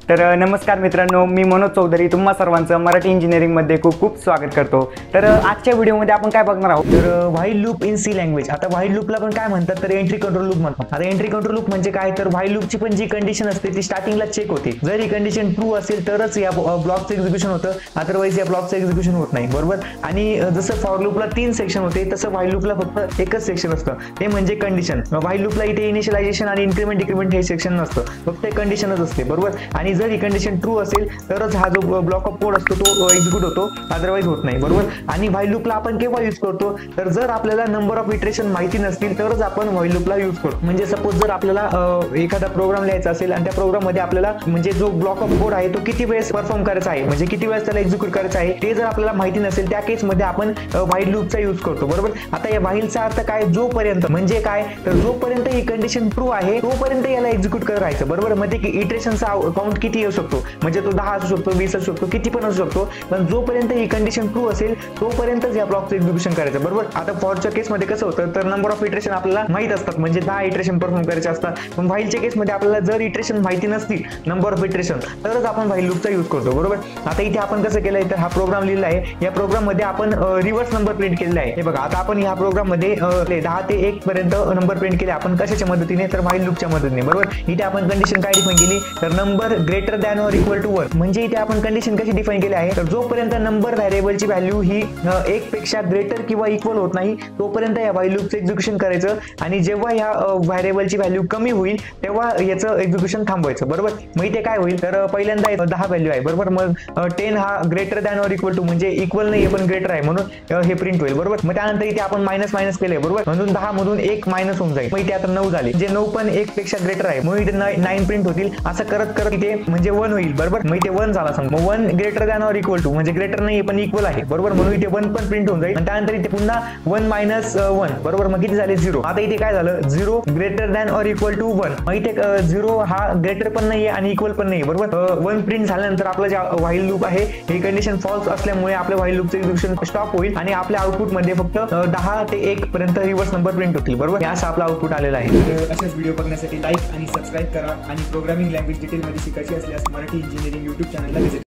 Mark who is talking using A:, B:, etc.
A: तर नमस्कार मित्रांनो, मी मनोज चौधरी तुम्हा सर्वांचं मराठी इंजिनिअरिंगमध्ये खूप खूप स्वागत करतो। तर आजच्या व्हिडिओमध्ये आपण काय बघणार आहोत तर while loop in C language. आता व्हाईल लूपला पण काय म्हणतात तर एंट्री कंट्रोल लूप म्हणतात। आता एंट्री कंट्रोल लूप म्हणजे काय तर व्हाईल लूपची पण जी कंडिशन असते ती स्टार्टिंगला चेक होते। जर ही कंडिशन ट्रू असेल तरच या ब्लॉकचं एक्झिक्युशन होतं, अदरवाइज या ब्लॉकचं एक्झिक्युशन होत नाही, बरोबर। आणि जसं फॉर लूपला 3 सेक्शन होते तसं व्हाईल लूपला फक्त एकच सेक्शन असतं, ते म्हणजे कंडिशन। व्हाईल लूपला इथे इनिशियलायझेशन आणि इन्क्रीमेंट डिक्रीमेंट हे सेक्शन नसतं, फक्त कंडिशनच असते, बरोबर। आणि जर ही कंडिशन ट्रू असेल तरच हा जो ब्लॉक ऑफ कोड असतो तो एक्झिक्यूट होतो, अदरवाइज होत नाही, बरोबर। आणि व्हाईल लूपला आपण केव्हा यूज करतो तर जर आपल्याला नंबर ऑफ इटरेशन माहिती नसतील तरच आपण व्हाईल लूपला यूज करतो। म्हणजे सपोज जर आपल्याला एखादा प्रोग्राम लिहायचा असेल आणि त्या प्रोग्राम मध्ये आपल्याला म्हणजे जो ब्लॉक ऑफ कोड आहे तो किती वेळेस परफॉर्म करायचा आहे, म्हणजे किती वेळेस त्याला एक्झिक्यूट करायचं आहे ते जर आपल्याला माहिती नसेल त्या केस मध्ये आपण व्हाईल लूपचा यूज करतो, बरोबर। आता या व्हाईलचा अर्थ काय, जोपर्यंत म्हणजे काय तर जोपर्यंत ही कंडिशन ट्रू आहे तोपर्यंत याला एक्झिक्यूट करत राहायचं, बरोबर। मध्ये इटरेशनचा काउंट किती येऊ शकतो, म्हणजे तो 10 असू शकतो, 20 असू शकतो, किती पण असू शकतो, पण जोपर्यंत ही कंडिशन ट्रू असेल तोपर्यंतच या ब्लॉकचं एक्झिक्युशन करायचं, बरोबर। आता फॉरच्या केस मध्ये कसं होतं तर नंबर ऑफ इटरेशन आपल्याला माहित असतात, म्हणजे 10 इटरेशन परफॉर्म करायचे असतात, पण व्हाईलच्या केस मध्ये आपल्याला जर इटरेशन माहिती नसतील नंबर ऑफ इटरेशन तरच आपण व्हाईल लूपचा यूज करतो, बरोबर। आता इथे आपण कसं केलंय तर हा प्रोग्राम लिहिला आहे, या प्रोग्राम मध्ये आपण रिव्हर्स नंबर प्रिंट केलेला आहे। हे बघा, आता आपण ह्या प्रोग्राम मध्ये 10 ते 1 पर्यंत नंबर प्रिंट केले आपण कशाच्या मदतीने तर व्हाईल लूपच्या मदतीने, बरोबर। इथे आपण कंडिशन काय डिफाइन केली तर number greater than or equal to 1, म्हणजे इथे आपण कंडिशन कशी डिफाइन केली आहे तर जोपर्यंत नंबर व्हेरिएबलची व्हॅल्यू ही 1 पेक्षा ग्रेटर किंवा इक्वल होत नाही तोपर्यंत या व्हाईल लूपचं एक्झिक्युशन करायचं, आणि जेव्हा या व्हेरिएबलची व्हॅल्यू कमी होईल तेव्हा याचं एक्झिक्युशन थांबवायचं, बरोबर। मग इथे काय होईल तर पहिल्यांदा 10 व्हॅल्यू आहे, बरोबर। मग 10 हा greater than or equal to म्हणजे इक्वल नाही पण ग्रेटर आहे म्हणून हे प्रिंट होईल, बरोबर। मग त्यानंतर इथे आपण मायनस मायनस केले, बरोबर, म्हणून 10 मधून 1 मायनस होऊन जाईल, मग इथे आता 9 झाले, जे 9 पण 1 पेक्षा ग्रेटर आहे म्हणून इथे 9 प्रिंट होतील, असं करत करत इथे म्हणजे 1 होईल, बरोबर। मग इथे 1 झाला सांग, मग 1 greater than or equal to म्हणजे ग्रेटर नाही पण इक्वल आहे, बरोबर, म्हणून इथे 1 पण प्रिंट होऊन जाईल, आणि त्यानंतर इथे पुन्हा 1 मायनस 1, बरोबर, मग किती झाले 0। आता इथे काय झालं 0 greater than or equal to 1, मग इथे 0 हा ग्रेटर पण नाहीये आणि इक्वल पण नाही, बरोबर। 1 प्रिंट झाल्यानंतर आपलं जे व्हाईल लूप आहे ही कंडिशन फॉल्स असल्यामुळे आपल्या व्हाईल लूपचं एक्झिक्युशन स्टॉप होईल आणि आपल्या आउटपुट मध्ये फक्त 10 ते 1 पर्यंत रिव्हर्स नंबर प्रिंट होतील, बरोबर। असं आपला आउटपुट आलेला आहे।
B: तर अशाच व्हिडिओ बघण्यासाठी लाईक आणि सबस्क्राईब करा, आणि प्रोग्रामिंग लँग्वेज डिटेलमध्ये शिकायची असल्यास मराठी इंजिनिअरिंग YouTube चॅनलला व्हिजिट